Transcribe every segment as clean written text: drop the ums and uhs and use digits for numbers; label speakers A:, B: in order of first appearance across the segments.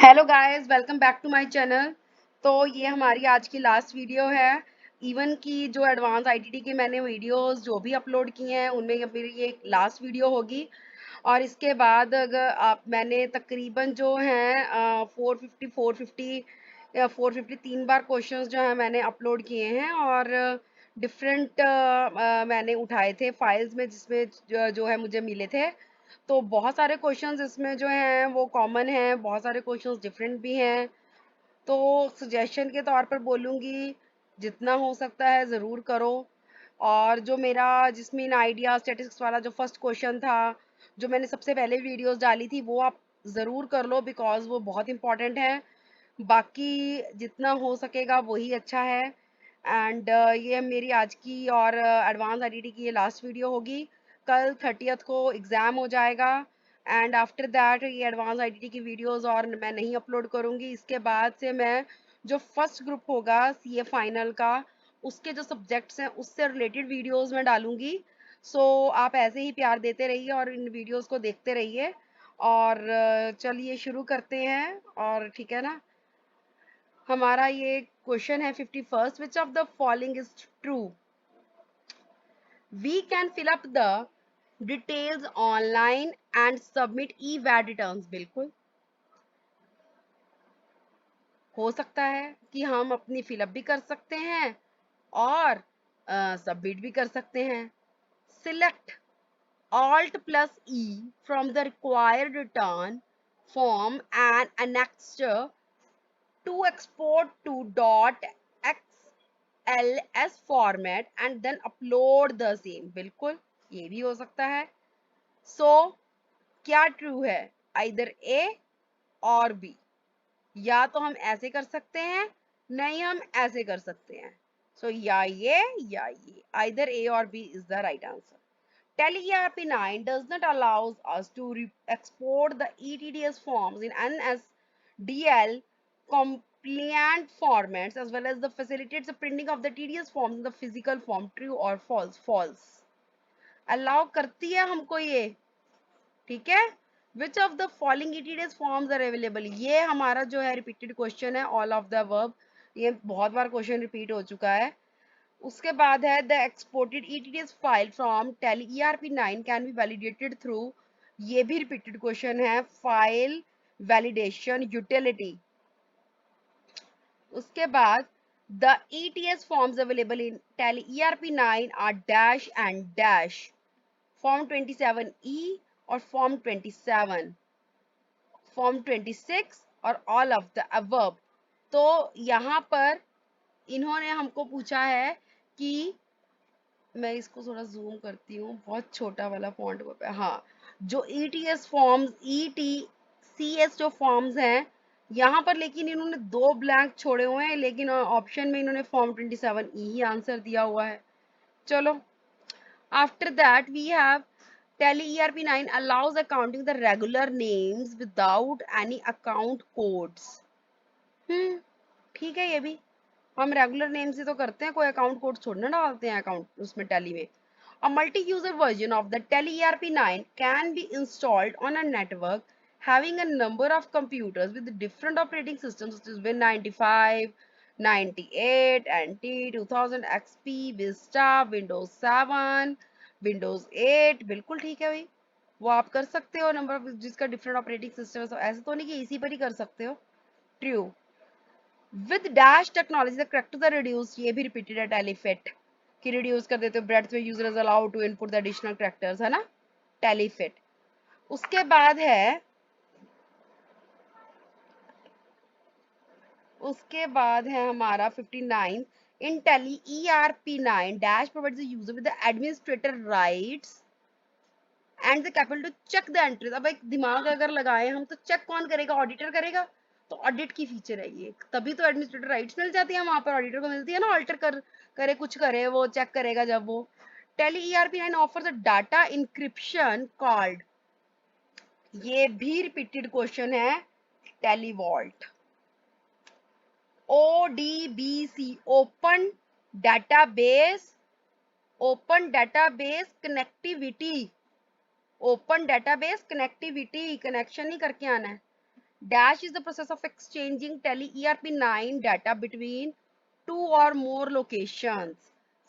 A: Hello guys, welcome back to my channel. तो ये हमारी आज की लास्ट वीडियो है। इवन की जो एडवांस आईटीटी के मैंने वीडियोस जो भी अपलोड किए हैं उनमें ये मेरी ये लास्ट वीडियो होगी। और इसके बाद अगर आप मैंने तकरीबन जो हैं 450 3 बार क्वेश्चंस जो हैं मैंने अपलोड किए हैं और डिफरेंट मैंने उठाए थे फाइल्स में जिसमें जो है मुझे मिले थे। तो बहुत सारे क्वेश्चंस इसमें जो हैं वो कॉमन हैं, बहुत सारे क्वेश्चंस डिफरेंट भी हैं। तो सजेशन के तौर पर बोलूँगी जितना हो सकता है ज़रूर करो। और जो मेरा जिसमें आइडिया स्टैटिस्टिक्स वाला जो फर्स्ट क्वेश्चन था जो मैंने सबसे पहले वीडियोस डाली थी वो आप ज़रूर कर लो बिकॉज वो बहुत इंपॉर्टेंट है। बाकी जितना हो सकेगा वही अच्छा है। एंड ये मेरी आज की और एडवांस आईटीटी की ये लास्ट वीडियो होगी। कल 30th को एग्ज़ाम हो जाएगा एंड आफ्टर दैट ये एडवांस आईटीटी की वीडियोस और मैं नहीं अपलोड करूँगी। इसके बाद से मैं जो फर्स्ट ग्रुप होगा सीए फाइनल का उसके जो सब्जेक्ट्स हैं उससे रिलेटेड वीडियोस मैं डालूंगी। सो आप ऐसे ही प्यार देते रहिए और इन वीडियोस को देखते रहिए। और चलिए शुरू करते हैं। और ठीक है ना, हमारा ये क्वेश्चन है 51st, which of the following is true. We can fill up the details online and submit e VAT returns. बिल्कुल हो सकता है कि हम अपनी फिलअप भी कर सकते हैं और सबमिट भी कर सकते हैं। Select Alt plus E from the required return form and annexure to export to .xls format and then upload the same। बिल्कुल ये भी हो सकता है। सो क्या ट्रू है, आइदर ए और बी। या तो हम ऐसे कर सकते हैं, नहीं हम ऐसे कर सकते हैं। सो या ये आइदर ए और B is the right answer. TeleERP9 does not allow us to export the ETDS forms in NSDL compliant formats as well as the facilitates the printing of the TDS forms in the physical form। True or false? False। Allow करती है हमको ये, ठीक है। Which of the following ETDS forms are available? ये हमारा जो है रिपीटेड क्वेश्चन है, all of the above। ये बहुत बार क्वेश्चन रिपीट हो चुका है। उसके बाद है the exported ETDS file from TeleERP9 can be validated through. ये भी रिपीटेड क्वेश्चन है, फाइल वैलिडेशन यूटिलिटी। उसके बाद the ETS forms available in TeleERP9 are dash and dash, form 27E और फॉर्म 27, फॉर्म 26 और ऑल ऑफ द अबव। तो यहाँ पर इन्होंने हमको पूछा है कि मैं इसको थोड़ा जूम करती हूँ, बहुत छोटा वाला फॉन्ट पे। हाँ, जो ETS फॉर्म्स ETCS जो फॉर्म्स हैं यहाँ पर, लेकिन इन्होंने 2 ब्लैंक छोड़े हुए हैं, लेकिन ऑप्शन में इन्होंने फॉर्म 27E ही आंसर दिया हुआ है। चलो, after that we have TeleERP9 allows accounting the regular names without any account codes। ठीक है, ये भी हम रेगुलर नेम से तो करते हैं, कोई अकाउंट कोड थोड़ी ना डालते हैं अकाउंट उसमें टैली में। A multi-user version of the TeleERP9 can be installed on a network having a number of computers with different operating systems such as Win95, 98, NT, 2000 XP, Vista, Windows 7, Windows 8। बिल्कुल ठीक है भाई, वो आप कर सकते हो, नंबर जिसका डिफरेंट ऑपरेटिंग सिस्टम है। ऐसे तो नहीं कि इसी पर ही कर सकते हो। True. With dash technology the correct the reduce, ये भी रिपीटेड है टेलीफिट कि रिड्यूस कर देते हो ब्रेड्थ में user is allowed to input the additional characters, है ना, टेलीफिट। उसके बाद है हमारा 59 in Tally ERP9 dash provides the user with the administrator rights and the capital to check the entries. अब एक दिमाग अगर लगाए हम तो चेक कौन करेगा, ऑडिटर करेगा। तो ऑडिट की फीचर है ये, तभी तो एडमिनिस्ट्रेटर राइट्स मिल जाती है वहां पर, ऑडिटर को मिलती है ना, ऑल्टर करे कुछ करे, वो चेक करेगा जब वो। Tally ERP9 offers a data encryption called, ये भी रिपीटेड क्वेश्चन है, TallyVault. ODBC open database connectivity, open database connectivity, connection ही करके आना है। Dash is the process of exchanging Tele ERP9 data between two or more locations.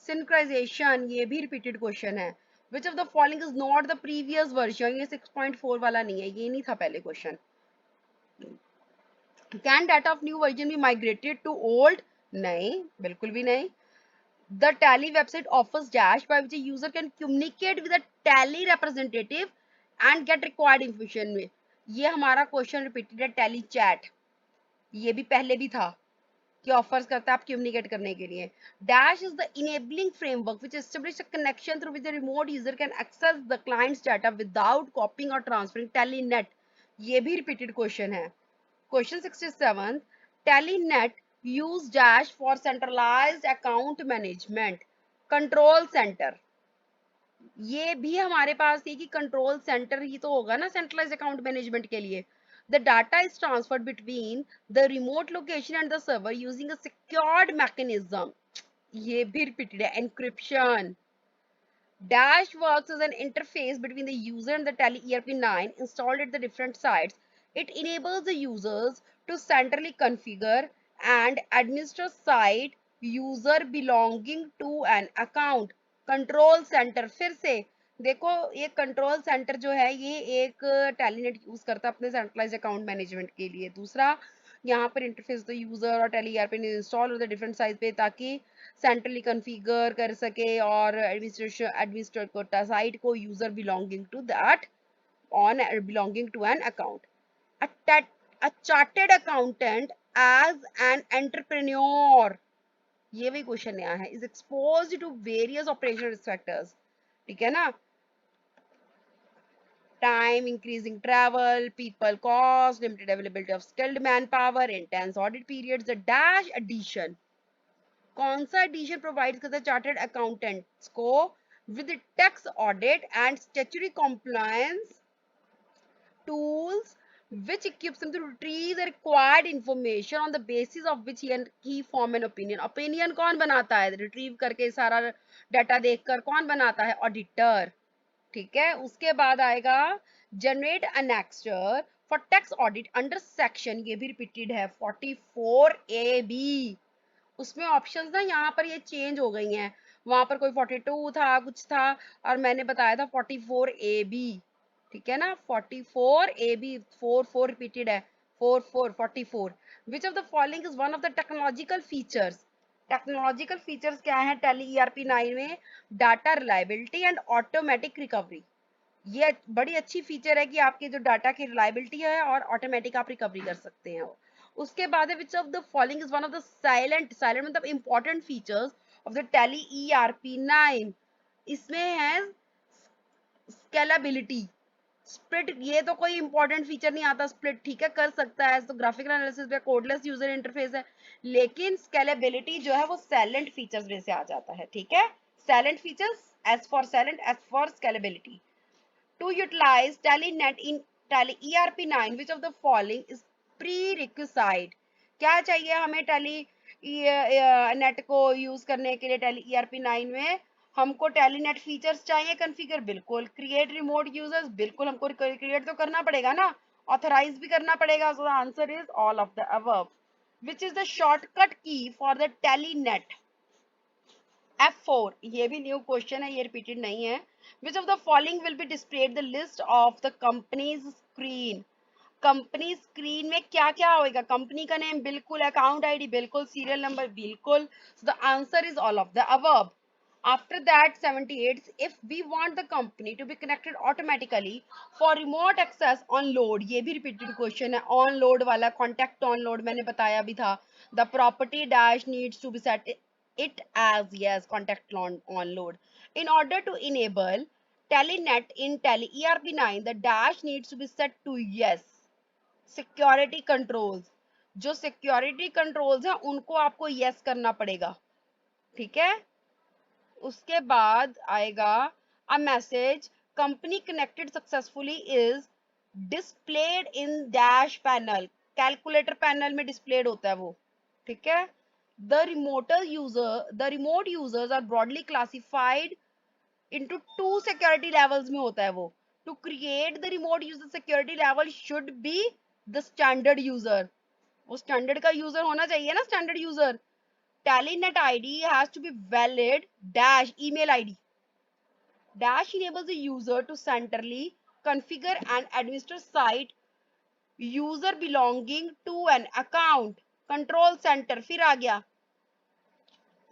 A: Synchronization, ये भी repeated question है. Which of the following is not the previous version? ये 6.4 वाला नहीं है, ये नहीं था पहले question. Can data of new version be migrated to old? नहीं, बिल्कुल भी नहीं. The Tally website offers dash by which a user can communicate with a Tally representative and get required information में. ये हमारा क्वेश्चन रिपीटेड है. Tally chat, ये भी पहले भी था कि ऑफर्स करता है आप कम्युनिकेट करने के लिए. Dash is the enabling framework which establish a connection through which the remote user can access the clients data without copying और ट्रांसफरिंग. टेलीनेट, ये भी रिपीटेड क्वेश्चन है. Question 67, TallyNet use dash for centralised account management. Control centre, ये भी हमारे पास है कि control centre ही तो होगा ना सेंट्रलाइज्ड अकाउंट मैनेजमेंट के लिए. The data is transferred between the remote location and the server using a secured mechanism. ये भी repeated है. Encryption. Dash works as an interface between the user and the Tally ERP9 installed at the different sites. It enables the users to centrally configure and administer site user belonging to an account. Control center, फिर से देखो ये control centre जो है ये एक टेलीनेट use करता है अपने सेंट्रलाइज अकाउंट मैनेजमेंट के लिए. दूसरा यहाँ पर इंटरफेस द यूजर और टेली ईआरपी इंस्टॉल होता है डिफरेंट साइज पे ताकि सेंट्रली कॉन्फ़िगर कर सके और एडमिनिस्ट्रेटर को साइट को user belonging to that on belonging to an account. A chartered accountant as an entrepreneur, ये भी क्वेश्चन नया है, is exposed to various operational factors. ठीक है ना. Time, increasing travel, people cost, limited availability of skilled manpower, intense audit periods. The dash addition, कौन सा addition provide करता है चार्टर्ड अकाउंटेंट्स को with tax audit and statutory compliance tools which equips him to retrieve the required information on the basis of which he form an opinion. Opinion कौन बनाता है retrieve करके सारा डाटा देखकर कौन बनाता है? ऑडिटर. ठीक है. उसके बाद आएगा generate annexure for tax audit under section, ये भी रिपीटेड है 44AB. उसमें ऑप्शंस ना यहाँ पर ये चेंज हो गई हैं. वहां पर कोई 42 था कुछ था और मैंने बताया था 44AB. ठीक है ना. 44AB, 44 रिपीटेड है. 44. विच of the following is one of the technological features. Technological features क्या है टेली ERP9 में? Data reliability and automatic recovery. ये बड़ी अच्छी फीचर है कि आपके जो डाटा की रिलायबिलिटी है और ऑटोमेटिक आप रिकवरी कर सकते हैं. उसके बाद है which of the following is one of the silent मतलब important features of the Tally ERP9. इसमें है स्केलेबिलिटी. स्प्लिट, ये तो कोई इंपॉर्टेंट फीचर नहीं आता स्प्लिट. ठीक है, कर सकता है तो ग्राफिकल एनालिसिस पे कोडलेस यूजर इंटरफेस है. लेकिन स्केलेबिलिटी जो है वो साइलेंट फीचर्स में से आ जाता है. ठीक है, silent features as for silent as for scalability. To utilize TallyNet in Tally ERP9, which of the following is prerequisite? क्या चाहिए हमें Tally नेट को यूज करने के लिए Tally ERP9 में? हमको TallyNet फीचर्स चाहिए कॉन्फ़िगर, बिल्कुल. क्रिएट रिमोट यूजर्स, बिल्कुल हमको क्रिएट तो करना पड़ेगा ना, ऑथराइज भी करना पड़ेगा. So the answer is all of the above. Which is the shortcut की फॉर द TallyNet? F4, ये भी न्यू क्वेश्चन है, ये रिपीटेड नहीं है. Which of the following will be displayed the list of the company's screen? Company screen में क्या क्या होगा? कंपनी का नेम बिल्कुल, अकाउंट आईडी बिल्कुल, सीरियल नंबर बिल्कुल. So the answer is all of the above. After that 78, if we want the company to be connected automatically for remote access on load, ये भी repeated question है. On load वाला contact on load मैंने बताया भी था. The property dash needs to be set it as yes contact on load. In order to enable TallyNet in Tally ERP9, the dash needs to be set to yes. Security controls, जो security controls हैं उनको आपको yes करना पड़ेगा. ठीक है. उसके बाद आएगा a message company connected successfully is displayed in dash panel. Calculator panel में displayed होता है वो. ठीक है. The remote users are broadly classified into two security levels में होता है वो. To create the remote user security level should be the standard user, वो स्टैंडर्ड का यूजर होना चाहिए ना, standard user. Telenet ID has to be valid dash email ID. Dash enables the user to centrally configure and administer site user belonging to an account control center। फिर आ गया,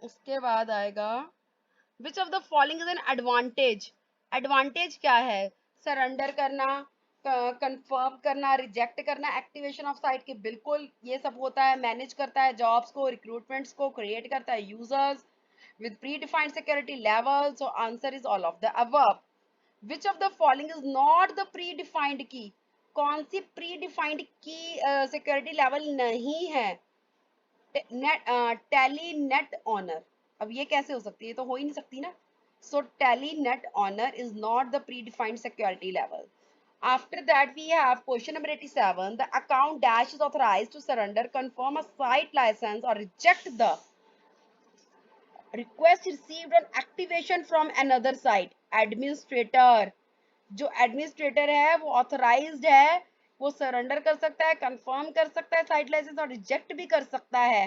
A: उसके बाद आएगा विच of the following is an advantage. Advantage क्या है? Surrender करना, confirm करना, reject करना एक्टिवेशन ऑफ साइट के, बिल्कुल ये सब होता है। मैनेज करता है जॉब्स को, रिक्रूटमेंट्स को, क्रिएट करता है users with predefined security level. So answer is all of the above. Which of the following is not the predefined key? कौन सी predefined key security level नहीं है? Telenet honor, अब ये कैसे हो सकती है? ये तो हो ही नहीं सकती ना। So Telenet honor is not the predefined security level. After that we have question number 87. The account dash is authorized to surrender, confirm a site license or reject the request received on activation from another site। Administrator, जो administrator है वो authorised है, वो surrender कर सकता है, confirm कर सकता है साइट लाइसेंस और रिजेक्ट भी कर सकता है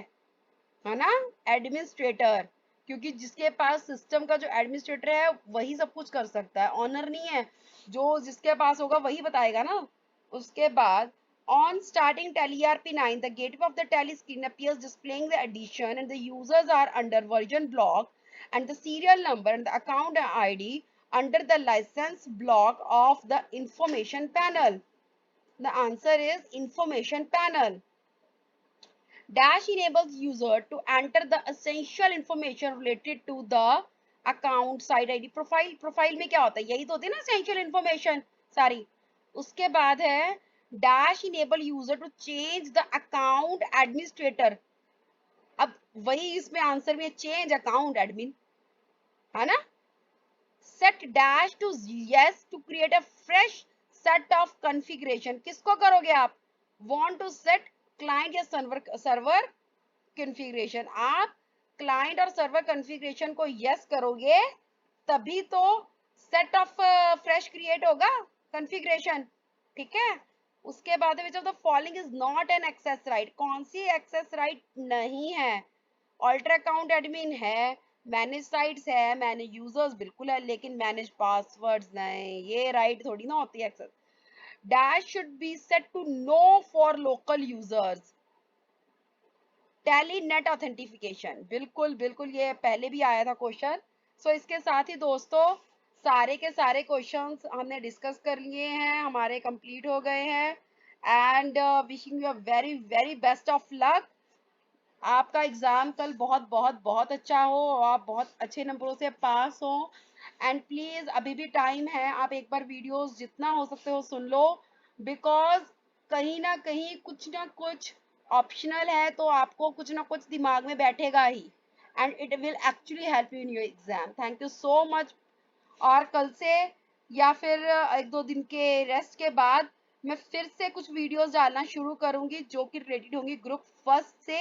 A: ना, एडमिनिस्ट्रेटर। क्योंकि जिसके पास सिस्टम का जो एडमिनिस्ट्रेटर है वही सब कुछ कर सकता है, ऑनर नहीं है। जो जिसके पास होगा वही बताएगा ना। उसके बाद on starting tally ERP9, the gateway of the tally screen appears displaying the addition and the users are under version block and the serial number and the account ID under the license block of the information panel। The answer is information panel। Dash enables user to enter the essential information related to the account, site ID, profile। Profile में क्या होता है? यही तो होती है ना essential information सारी। उसके बाद है dash enable user to change the account administrator। अब वही इसमें आंसर में change account admin, है ना। set dash to yes to create a fresh set of configuration। किसको करोगे आप? want to set client या सर्वर कॉन्फ़िगरेशन। आप क्लाइंट और सर्वर कॉन्फ़िगरेशन को यस करोगे तभी तो सेट ऑफ फ्रेश क्रिएट होगा कॉन्फ़िगरेशन, ठीक है। उसके बाद which of the following is not an access right, कौन सी एक्सेस राइट नहीं है? ऑल्टर अकाउंट एडमिन है, मैनेज साइट्स है, मैनेज यूजर्स बिल्कुल है, लेकिन मैनेज पासवर्ड्स नहीं, ये राइट थोड़ी ना होती है access. Dash should be set to no for local users. Tally net authentification, बिल्कुल बिल्कुल, ये पहले भी आया था क्वेश्चन। सो इसके साथ ही दोस्तों सारे के सारे क्वेश्चंस हमने डिस्कस कर लिए हैं, हमारे कंप्लीट हो गए हैं। And wishing you a very very best of luck. आपका एग्जाम कल बहुत बहुत बहुत अच्छा हो और आप बहुत अच्छे नंबरों से पास हो। एंड प्लीज अभी भी टाइम है, आप एक बार वीडियोस जितना हो सकते हो सुन लो, बिकॉज कहीं ना कहीं कुछ ना कुछ ऑप्शनल है तो आपको कुछ ना कुछ दिमाग में बैठेगा ही, and it will actually help you in your exam. Thank you so much. और कल से या फिर एक दो दिन के रेस्ट के बाद मैं फिर से कुछ वीडियोस डालना शुरू करूंगी जो कि रिलेटेड होंगी ग्रुप फर्स्ट से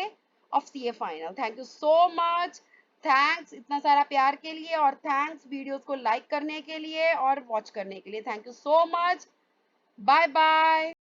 A: of CA final. Thank you so much. Thanks इतना सारा प्यार के लिए, और थैंक्स वीडियोस को लाइक करने के लिए और वॉच करने के लिए। Thank you so much. Bye bye.